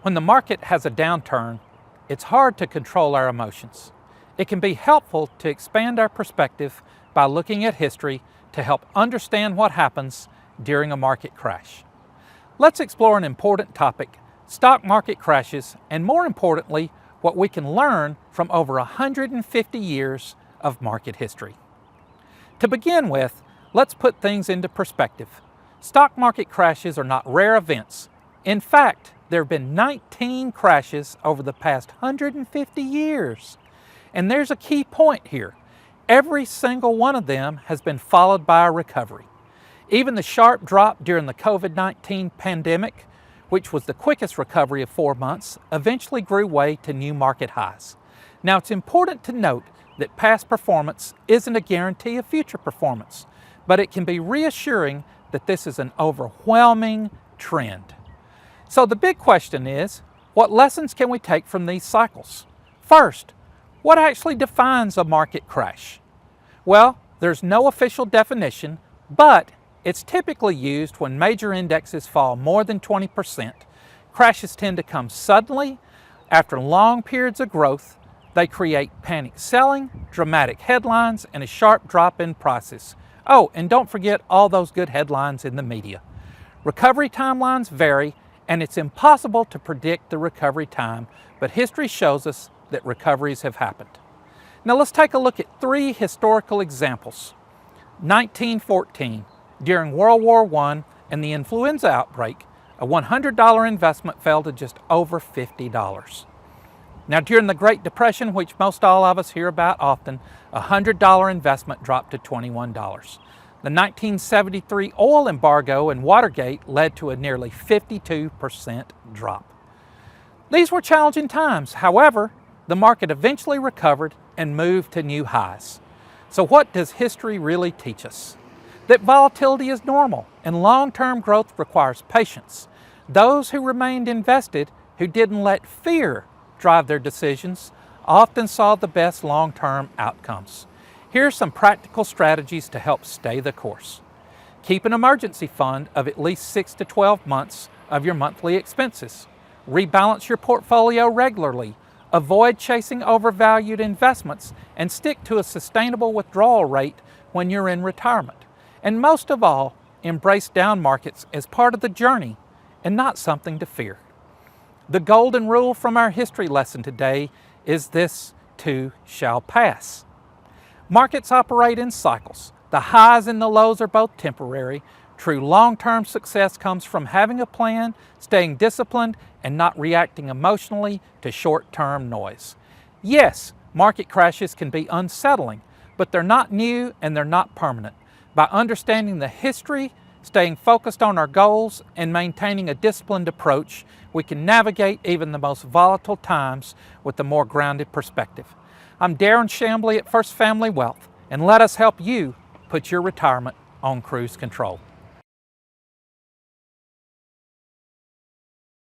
When the market has a downturn, it's hard to control our emotions. It can be helpful to expand our perspective by looking at history to help understand what happens during a market crash. Let's explore an important topic, stock market crashes, and more importantly, what we can learn from over 150 years of market history. To begin with, let's put things into perspective. Stock market crashes are not rare events. In fact, there have been 19 crashes over the past 150 years. And there's a key point here. Every single one of them has been followed by a recovery. Even the sharp drop during the COVID-19 pandemic, which was the quickest recovery of 4 months, eventually grew way to new market highs. Now, it's important to note that past performance isn't a guarantee of future performance, but it can be reassuring that this is an overwhelming trend. So the big question is, what lessons can we take from these cycles? First, what actually defines a market crash? Well, there's no official definition, but it's typically used when major indexes fall more than 20%. Crashes tend to come suddenly. After long periods of growth, they create panic selling, dramatic headlines, and a sharp drop in prices. Oh, and don't forget all those good headlines in the media. Recovery timelines vary, and it's impossible to predict the recovery time, but history shows us that recoveries have happened. Now let's take a look at 3 historical examples. 1914, during World War I and the influenza outbreak, a $100 investment fell to just over $50. Now during the Great Depression, which most all of us hear about often, a $100 investment dropped to $21. The 1973 oil embargo and Watergate led to a nearly 52% drop. These were challenging times. However, the market eventually recovered and moved to new highs. So what does history really teach us? That volatility is normal and long-term growth requires patience. Those who remained invested, who didn't let fear drive their decisions, often saw the best long-term outcomes. Here are some practical strategies to help stay the course. Keep an emergency fund of at least 6 to 12 months of your monthly expenses. Rebalance your portfolio regularly. Avoid chasing overvalued investments and stick to a sustainable withdrawal rate when you're in retirement. And most of all, embrace down markets as part of the journey and not something to fear. The golden rule from our history lesson today is this too shall pass. Markets operate in cycles. The highs and the lows are both temporary. True long-term success comes from having a plan, staying disciplined, and not reacting emotionally to short-term noise. Yes, market crashes can be unsettling, but they're not new and they're not permanent. By understanding the history, staying focused on our goals, and maintaining a disciplined approach, we can navigate even the most volatile times with a more grounded perspective. I'm Daren Chamblee at First Family Wealth, and let us help you put your retirement on cruise control.